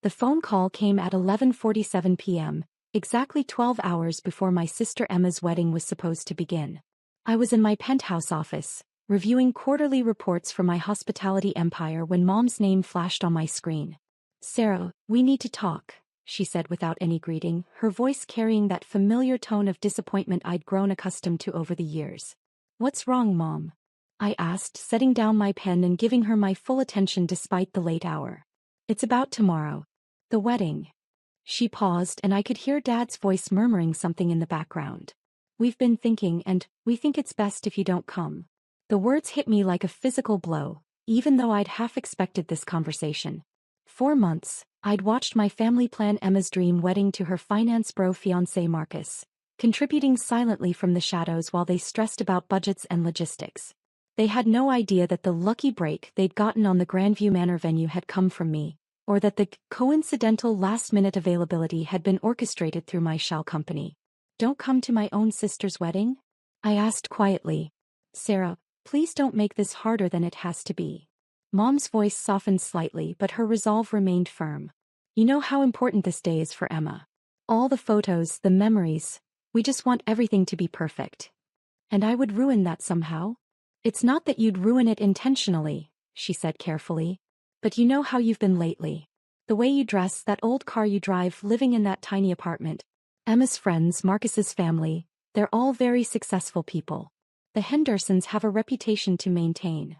The phone call came at 11:47 p.m., exactly 12 hours before my sister Emma's wedding was supposed to begin. I was in my penthouse office, reviewing quarterly reports for my hospitality empire when Mom's name flashed on my screen. "Sarah, we need to talk," she said without any greeting, her voice carrying that familiar tone of disappointment I'd grown accustomed to over the years. "What's wrong, Mom?" I asked, setting down my pen and giving her my full attention despite the late hour. "It's about tomorrow. The wedding." She paused and I could hear Dad's voice murmuring something in the background. "We've been thinking and we think it's best if you don't come." The words hit me like a physical blow, even though I'd half expected this conversation. 4 months, I'd watched my family plan Emma's dream wedding to her finance bro fiancé Marcus, contributing silently from the shadows while they stressed about budgets and logistics. They had no idea that the lucky break they'd gotten on the Grandview Manor venue had come from me, or that the coincidental last-minute availability had been orchestrated through my shell company. "Don't come to my own sister's wedding?" I asked quietly. "Sarah, please don't make this harder than it has to be." Mom's voice softened slightly but her resolve remained firm. "You know how important this day is for Emma. All the photos, the memories, we just want everything to be perfect. And I would ruin that somehow?" "It's not that you'd ruin it intentionally," she said carefully. "But you know how you've been lately. The way you dress, that old car you drive, living in that tiny apartment. Emma's friends, Marcus's family, they're all very successful people. The Hendersons have a reputation to maintain."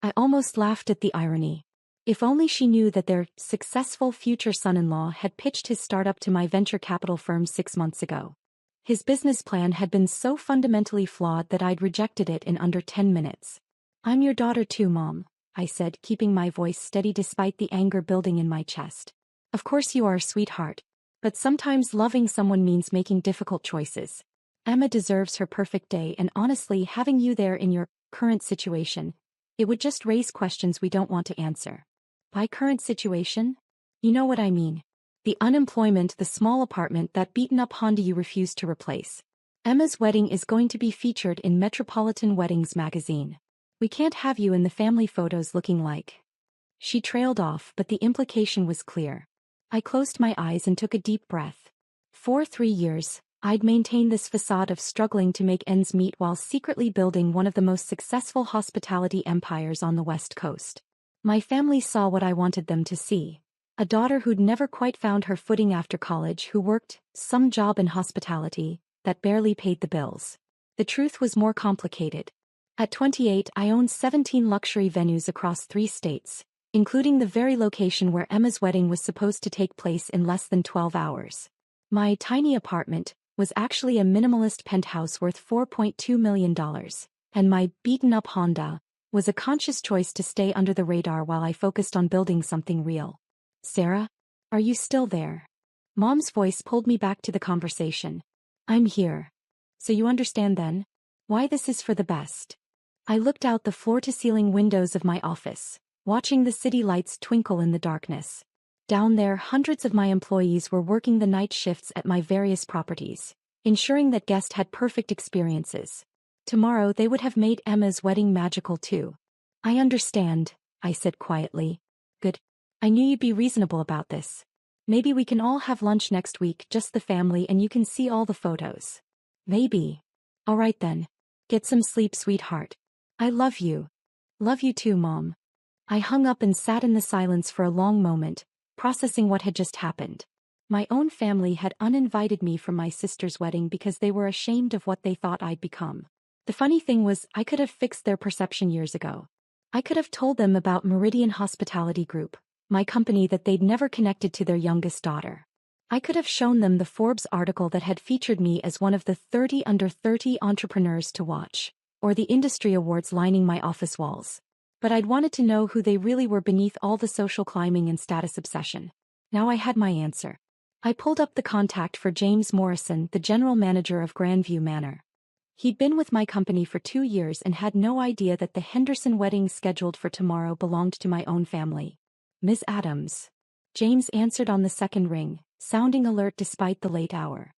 I almost laughed at the irony. If only she knew that their successful future son-in-law had pitched his startup to my venture capital firm 6 months ago. His business plan had been so fundamentally flawed that I'd rejected it in under 10 minutes. "I'm your daughter too, Mom," I said, keeping my voice steady despite the anger building in my chest. "Of course you are, sweetheart. But sometimes loving someone means making difficult choices. Emma deserves her perfect day, and honestly, having you there in your current situation, it would just raise questions we don't want to answer." "By current situation?" "You know what I mean. The unemployment, the small apartment, that beaten-up Honda you refused to replace. Emma's wedding is going to be featured in Metropolitan Weddings magazine. We can't have you in the family photos looking like..." She trailed off, but the implication was clear. I closed my eyes and took a deep breath. For 3 years, I'd maintained this facade of struggling to make ends meet while secretly building one of the most successful hospitality empires on the West Coast. My family saw what I wanted them to see. A daughter who'd never quite found her footing after college, who worked some job in hospitality that barely paid the bills. The truth was more complicated. At 28, I owned 17 luxury venues across 3 states, including the very location where Emma's wedding was supposed to take place in less than 12 hours. My tiny apartment was actually a minimalist penthouse worth $4.2 million, and my beaten-up Honda was a conscious choice to stay under the radar while I focused on building something real. "Sarah? Are you still there?" Mom's voice pulled me back to the conversation. "I'm here. So you understand then why this is for the best." I looked out the floor-to-ceiling windows of my office, watching the city lights twinkle in the darkness. Down there, hundreds of my employees were working the night shifts at my various properties, ensuring that guests had perfect experiences. Tomorrow they would have made Emma's wedding magical too. "I understand," I said quietly. "Good. I knew you'd be reasonable about this. Maybe we can all have lunch next week, just the family, and you can see all the photos." "Maybe." "All right then. Get some sleep, sweetheart. I love you." "Love you too, Mom." I hung up and sat in the silence for a long moment, processing what had just happened. My own family had uninvited me from my sister's wedding because they were ashamed of what they thought I'd become. The funny thing was, I could have fixed their perception years ago. I could have told them about Meridian Hospitality Group, my company that they'd never connected to their youngest daughter. I could have shown them the Forbes article that had featured me as one of the 30 under 30 entrepreneurs to watch, or the industry awards lining my office walls. But I'd wanted to know who they really were beneath all the social climbing and status obsession. Now I had my answer. I pulled up the contact for James Morrison, the general manager of Grandview Manor. He'd been with my company for 2 years and had no idea that the Henderson wedding scheduled for tomorrow belonged to my own family. "Ms. Adams." James answered on the second ring, sounding alert despite the late hour.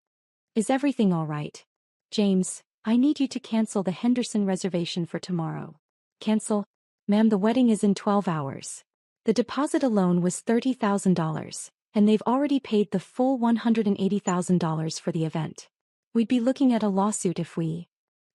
"Is everything all right?" "James, I need you to cancel the Henderson reservation for tomorrow." "Cancel? Ma'am, the wedding is in 12 hours. The deposit alone was $30,000, and they've already paid the full $180,000 for the event. We'd be looking at a lawsuit if we...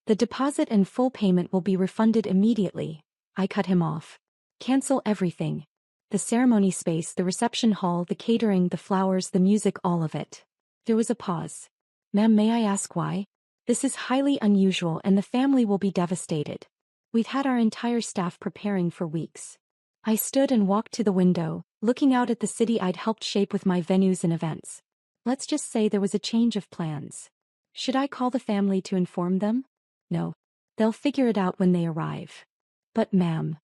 The deposit and full payment will be refunded immediately. I cut him off. Cancel everything. The ceremony space, the reception hall, the catering, the flowers, the music, all of it. There was a pause. Ma'am, may I ask why? This is highly unusual and the family will be devastated. We've had our entire staff preparing for weeks. I stood and walked to the window, looking out at the city I'd helped shape with my venues and events. Let's just say there was a change of plans. Should I call the family to inform them? No. They'll figure it out when they arrive. But ma'am.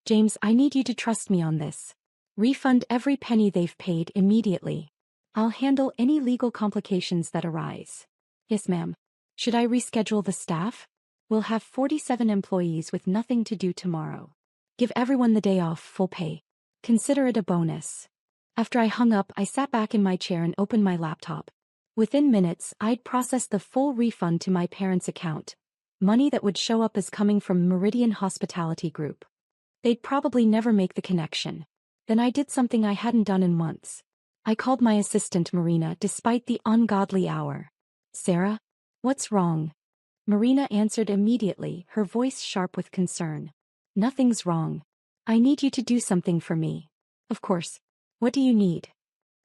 James, I need you to trust me on this. Refund every penny they've paid immediately. I'll handle any legal complications that arise. Yes, ma'am. Should I reschedule the staff? We'll have 47 employees with nothing to do tomorrow. Give everyone the day off, full pay. Consider it a bonus. After I hung up, I sat back in my chair and opened my laptop. Within minutes, I'd processed the full refund to my parents' account. Money that would show up as coming from Meridian Hospitality Group. They'd probably never make the connection. Then I did something I hadn't done in months. I called my assistant Marina despite the ungodly hour. Sarah? What's wrong? Marina answered immediately, her voice sharp with concern. Nothing's wrong. I need you to do something for me. Of course. What do you need?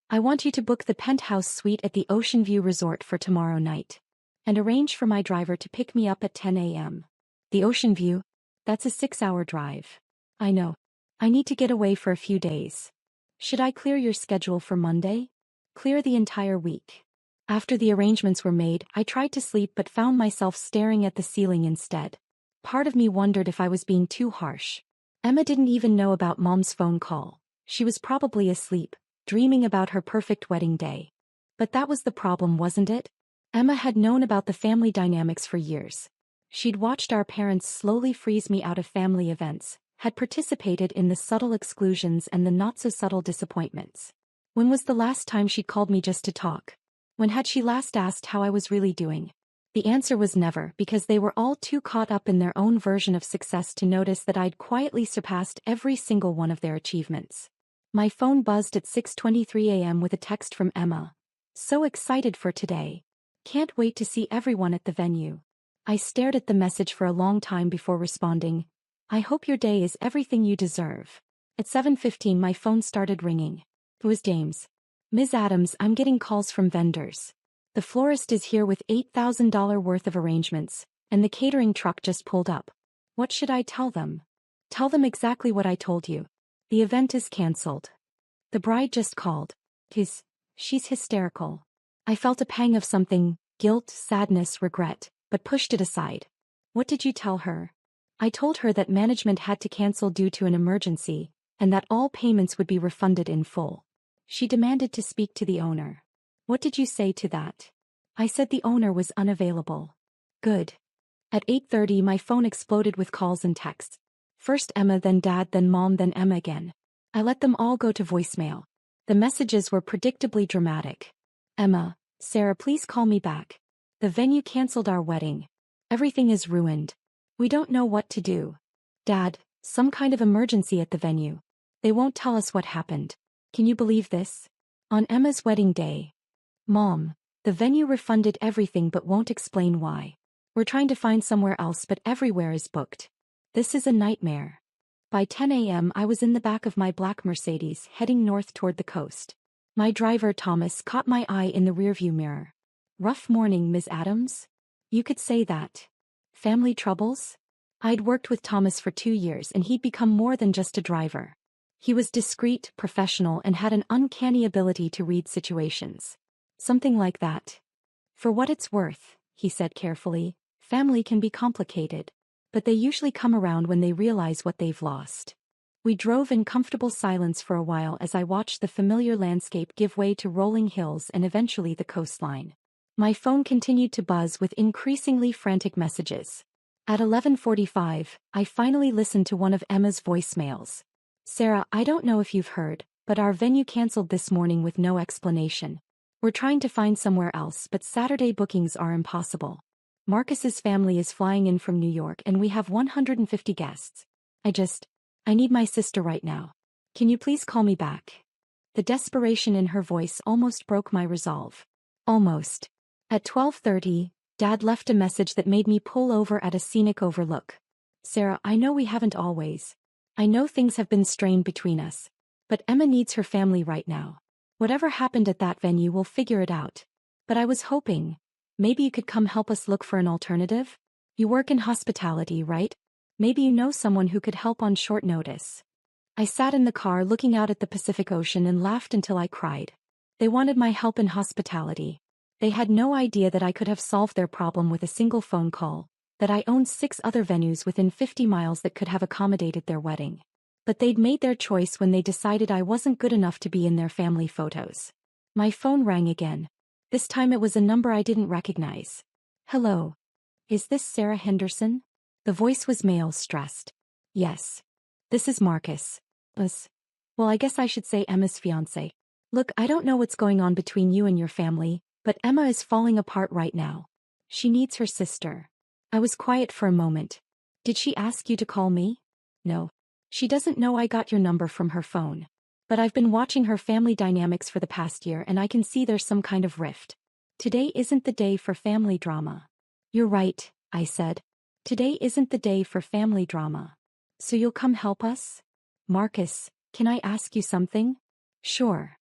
I want you to book the penthouse suite at the Ocean View Resort for tomorrow night. And arrange for my driver to pick me up at 10 a.m. The Ocean View? That's a 6-hour drive. I know. I need to get away for a few days. Should I clear your schedule for Monday? Clear the entire week. After the arrangements were made, I tried to sleep but found myself staring at the ceiling instead. Part of me wondered if I was being too harsh. Emma didn't even know about Mom's phone call. She was probably asleep, dreaming about her perfect wedding day. But that was the problem, wasn't it? Emma had known about the family dynamics for years. She'd watched our parents slowly freeze me out of family events, had participated in the subtle exclusions and the not-so-subtle disappointments. When was the last time she'd called me just to talk? When had she last asked how I was really doing? The answer was never, because they were all too caught up in their own version of success to notice that I'd quietly surpassed every single one of their achievements. My phone buzzed at 6:23 a.m. with a text from Emma. So excited for today. Can't wait to see everyone at the venue. I stared at the message for a long time before responding. I hope your day is everything you deserve. At 7:15 my phone started ringing. It was James. Ms. Adams, I'm getting calls from vendors. The florist is here with $8,000 worth of arrangements, and the catering truck just pulled up. What should I tell them? Tell them exactly what I told you. The event is cancelled. The bride just called. She's hysterical. I felt a pang of something, guilt, sadness, regret, but pushed it aside. What did you tell her? I told her that management had to cancel due to an emergency, and that all payments would be refunded in full. She demanded to speak to the owner. What did you say to that? I said the owner was unavailable. Good. At 8:30 my phone exploded with calls and texts. First Emma, then Dad, then Mom, then Emma again. I let them all go to voicemail. The messages were predictably dramatic. Emma, Sarah, please call me back. The venue cancelled our wedding. Everything is ruined. We don't know what to do. Dad, some kind of emergency at the venue. They won't tell us what happened. Can you believe this? On Emma's wedding day. Mom, the venue refunded everything but won't explain why. We're trying to find somewhere else but everywhere is booked. This is a nightmare. By 10 a.m. I was in the back of my black Mercedes heading north toward the coast. My driver, Thomas, caught my eye in the rearview mirror. Rough morning, Ms. Adams? You could say that. Family troubles? I'd worked with Thomas for 2 years and he'd become more than just a driver. He was discreet, professional, and had an uncanny ability to read situations. Something like that. For what it's worth, he said carefully, family can be complicated. But they usually come around when they realize what they've lost. We drove in comfortable silence for a while as I watched the familiar landscape give way to rolling hills and eventually the coastline. My phone continued to buzz with increasingly frantic messages. At 11:45, I finally listened to one of Emma's voicemails. Sarah, I don't know if you've heard, but our venue canceled this morning with no explanation. We're trying to find somewhere else, but Saturday bookings are impossible. Marcus's family is flying in from New York and we have 150 guests. I need my sister right now. Can you please call me back? The desperation in her voice almost broke my resolve. Almost. At 12:30, Dad left a message that made me pull over at a scenic overlook. Sarah, I know we haven't always. I know things have been strained between us. But Emma needs her family right now. Whatever happened at that venue, we'll figure it out. But I was hoping, maybe you could come help us look for an alternative? You work in hospitality, right? Maybe you know someone who could help on short notice. I sat in the car looking out at the Pacific Ocean and laughed until I cried. They wanted my help in hospitality. They had no idea that I could have solved their problem with a single phone call, that I owned 6 other venues within 50 miles that could have accommodated their wedding. But they'd made their choice when they decided I wasn't good enough to be in their family photos. My phone rang again. This time it was a number I didn't recognize. Hello. Is this Sarah Henderson? The voice was male, stressed. Yes. This is Marcus. Well, I guess I should say Emma's fiancé. Look, I don't know what's going on between you and your family, but Emma is falling apart right now. She needs her sister. I was quiet for a moment. Did she ask you to call me? No. She doesn't know I got your number from her phone. But I've been watching her family dynamics for the past year and I can see there's some kind of rift. Today isn't the day for family drama. You're right, I said. Today isn't the day for family drama. So you'll come help us? Marcus, can I ask you something? Sure.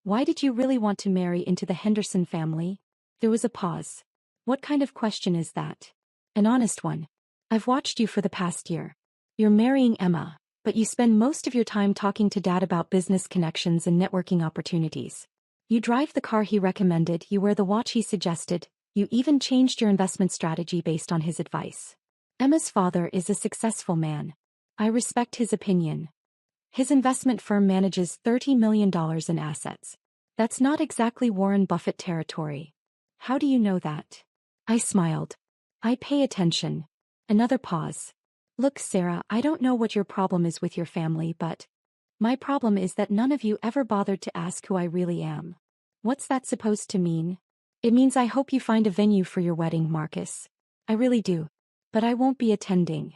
Why did you really want to marry into the Henderson family? There was a pause. What kind of question is that? An honest one. I've watched you for the past year. You're marrying Emma, but you spend most of your time talking to Dad about business connections and networking opportunities. You drive the car he recommended, you wear the watch he suggested, you even changed your investment strategy based on his advice. Emma's father is a successful man. I respect his opinion. His investment firm manages $30 million in assets. That's not exactly Warren Buffett territory. How do you know that? I smiled. I pay attention. Another pause. Look, Sarah, I don't know what your problem is with your family, but my problem is that none of you ever bothered to ask who I really am. What's that supposed to mean? It means I hope you find a venue for your wedding, Marcus. I really do. But I won't be attending.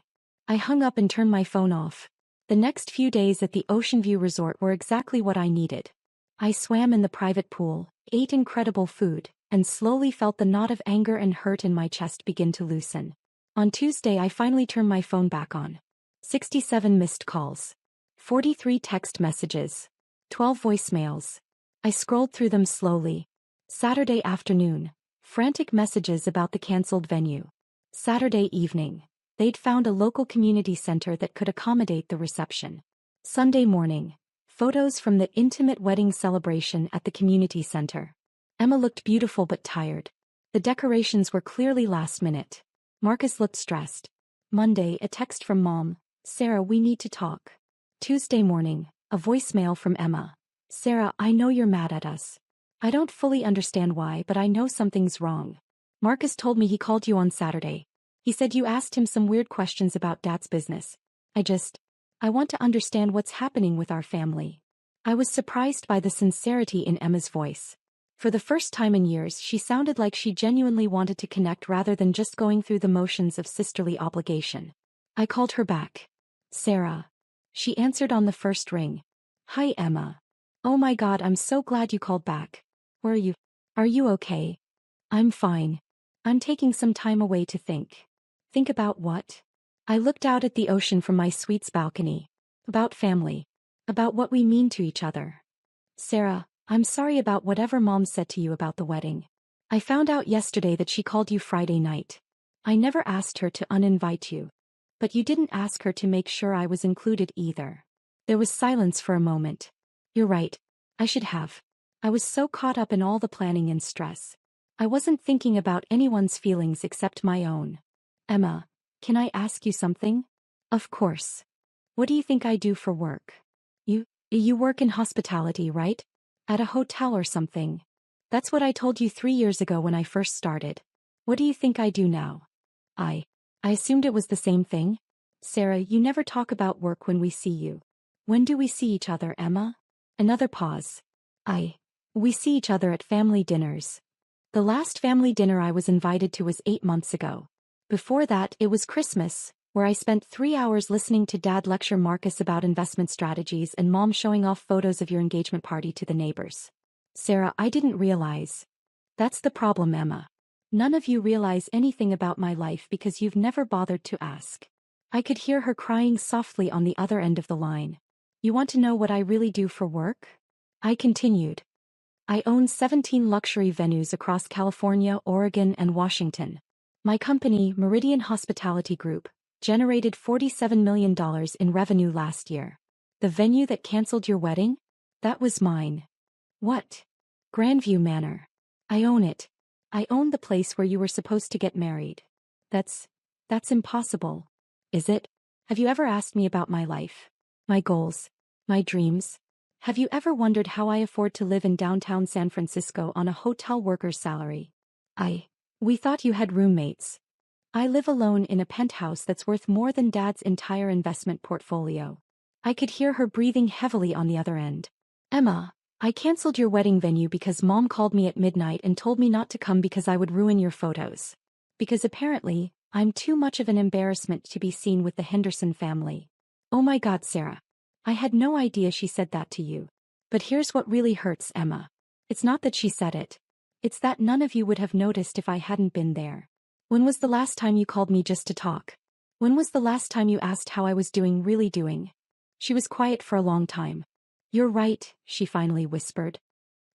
I hung up and turned my phone off. The next few days at the Ocean View Resort were exactly what I needed. I swam in the private pool, ate incredible food, and slowly felt the knot of anger and hurt in my chest begin to loosen. On Tuesday I finally turned my phone back on. 67 missed calls. 43 text messages. 12 voicemails. I scrolled through them slowly. Saturday afternoon. Frantic messages about the cancelled venue. Saturday evening. They'd found a local community center that could accommodate the reception. Sunday morning. Photos from the intimate wedding celebration at the community center. Emma looked beautiful but tired. The decorations were clearly last minute. Marcus looked stressed. Monday, a text from Mom. Sarah, we need to talk. Tuesday morning, a voicemail from Emma. Sarah, I know you're mad at us. I don't fully understand why, but I know something's wrong. Marcus told me he called you on Saturday. He said you asked him some weird questions about Dad's business. I want to understand what's happening with our family. I was surprised by the sincerity in Emma's voice. For the first time in years, she sounded like she genuinely wanted to connect rather than just going through the motions of sisterly obligation. I called her back. Sarah. She answered on the first ring. Hi, Emma. Oh my God, I'm so glad you called back. Where are you? Are you okay? I'm fine. I'm taking some time away to think. Think about what? I looked out at the ocean from my suite's balcony. About family. About what we mean to each other. Sarah, I'm sorry about whatever Mom said to you about the wedding. I found out yesterday that she called you Friday night. I never asked her to uninvite you. But you didn't ask her to make sure I was included either. There was silence for a moment. You're right. I should have. I was so caught up in all the planning and stress. I wasn't thinking about anyone's feelings except my own. Emma, can I ask you something? Of course. What do you think I do for work? You work in hospitality, right? At a hotel or something. That's what I told you 3 years ago when I first started. What do you think I do now? I assumed it was the same thing. Sarah, you never talk about work when we see you. When do we see each other, Emma? Another pause. We see each other at family dinners. The last family dinner I was invited to was 8 months ago. Before that, it was Christmas, where I spent 3 hours listening to Dad lecture Marcus about investment strategies and Mom showing off photos of your engagement party to the neighbors. Sarah, I didn't realize. That's the problem, Emma. None of you realize anything about my life because you've never bothered to ask. I could hear her crying softly on the other end of the line. You want to know what I really do for work? I continued. I own 17 luxury venues across California, Oregon, and Washington. My company, Meridian Hospitality Group, generated $47 million in revenue last year. The venue that canceled your wedding? That was mine. What? Grandview Manor. I own it. I own the place where you were supposed to get married. That's impossible. Is it? Have you ever asked me about my life? My goals? My dreams? Have you ever wondered how I afford to live in downtown San Francisco on a hotel worker's salary? We thought you had roommates. I live alone in a penthouse that's worth more than Dad's entire investment portfolio. I could hear her breathing heavily on the other end. Emma, I canceled your wedding venue because Mom called me at midnight and told me not to come because I would ruin your photos. Because apparently, I'm too much of an embarrassment to be seen with the Henderson family. Oh my God, Sarah. I had no idea she said that to you. But here's what really hurts, Emma. It's not that she said it. It's that none of you would have noticed if I hadn't been there. When was the last time you called me just to talk? When was the last time you asked how I was really doing? She was quiet for a long time. You're right, she finally whispered.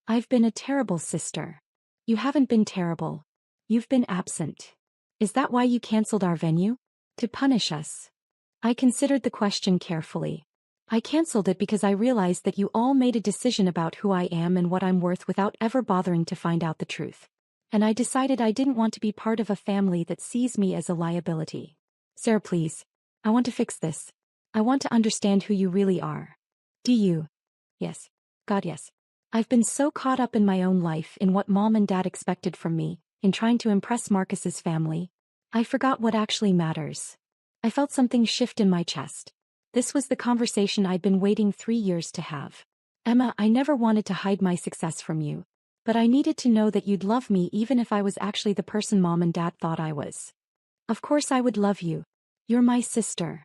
I've been a terrible sister. You haven't been terrible. You've been absent. Is that why you canceled our venue? To punish us? I considered the question carefully. I canceled it because I realized that you all made a decision about who I am and what I'm worth without ever bothering to find out the truth. And I decided I didn't want to be part of a family that sees me as a liability. Sarah, please. I want to fix this. I want to understand who you really are. Do you? Yes. God, yes. I've been so caught up in my own life, in what Mom and Dad expected from me, in trying to impress Marcus's family. I forgot what actually matters. I felt something shift in my chest. This was the conversation I'd been waiting 3 years to have. Emma, I never wanted to hide my success from you. But I needed to know that you'd love me even if I was actually the person Mom and Dad thought I was. Of course I would love you. You're my sister.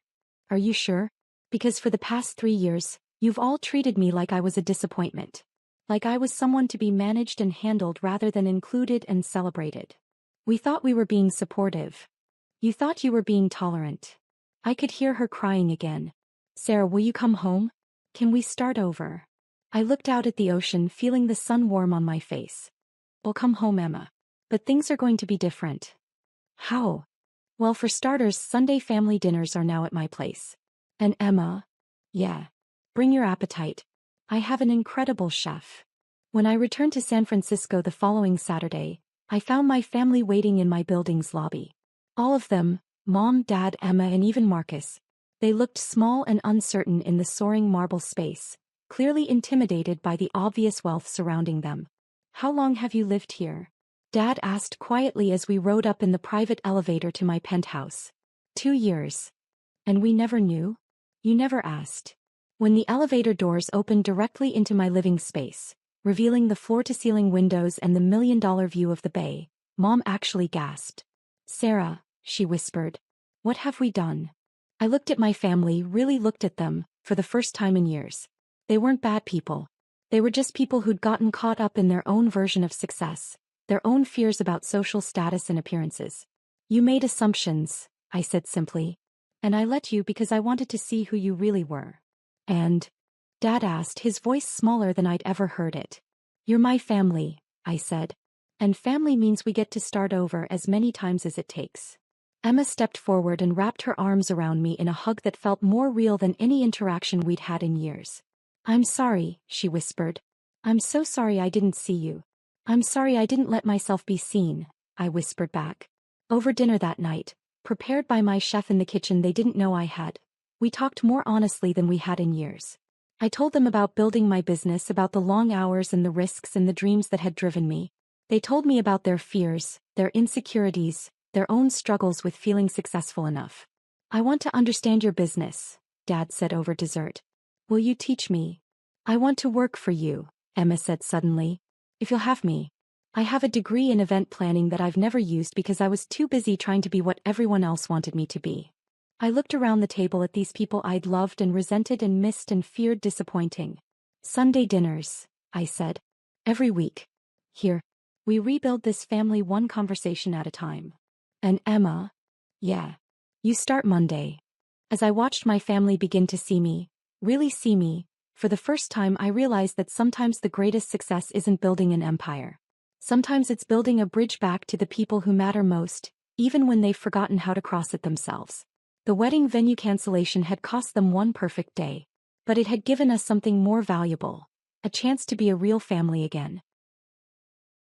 Are you sure? Because for the past 3 years, you've all treated me like I was a disappointment. Like I was someone to be managed and handled rather than included and celebrated. We thought we were being supportive. You thought you were being tolerant. I could hear her crying again. Sarah, will you come home? Can we start over? I looked out at the ocean, feeling the sun warm on my face. We'll come home, Emma. But things are going to be different. How? Well, for starters, Sunday family dinners are now at my place. And Emma? Yeah. Bring your appetite. I have an incredible chef. When I returned to San Francisco the following Saturday, I found my family waiting in my building's lobby. All of them, Mom, Dad, Emma, and even Marcus. They looked small and uncertain in the soaring marble space, clearly intimidated by the obvious wealth surrounding them. How long have you lived here? Dad asked quietly as we rode up in the private elevator to my penthouse. 2 years. And we never knew? You never asked. When the elevator doors opened directly into my living space, revealing the floor-to-ceiling windows and the million-dollar view of the bay, Mom actually gasped. Sarah, she whispered. What have we done? I looked at my family, really looked at them, for the first time in years. They weren't bad people. They were just people who'd gotten caught up in their own version of success, their own fears about social status and appearances. You made assumptions, I said simply. And I let you because I wanted to see who you really were. And? Dad asked, his voice smaller than I'd ever heard it. You're my family, I said. And family means we get to start over as many times as it takes. Emma stepped forward and wrapped her arms around me in a hug that felt more real than any interaction we'd had in years. I'm sorry, she whispered. I'm so sorry I didn't see you. I'm sorry I didn't let myself be seen, I whispered back. Over dinner that night, prepared by my chef in the kitchen they didn't know I had, we talked more honestly than we had in years. I told them about building my business, about the long hours and the risks and the dreams that had driven me. They told me about their fears, their insecurities, their own struggles with feeling successful enough. I want to understand your business, Dad said over dessert. Will you teach me? I want to work for you, Emma said suddenly. If you'll have me. I have a degree in event planning that I've never used because I was too busy trying to be what everyone else wanted me to be. I looked around the table at these people I'd loved and resented and missed and feared disappointing. Sunday dinners, I said. Every week. Here. We rebuild this family one conversation at a time. And Emma? Yeah. You start Monday. As I watched my family begin to see me, really see me, for the first time I realized that sometimes the greatest success isn't building an empire. Sometimes it's building a bridge back to the people who matter most, even when they've forgotten how to cross it themselves. The wedding venue cancellation had cost them one perfect day. But it had given us something more valuable. A chance to be a real family again.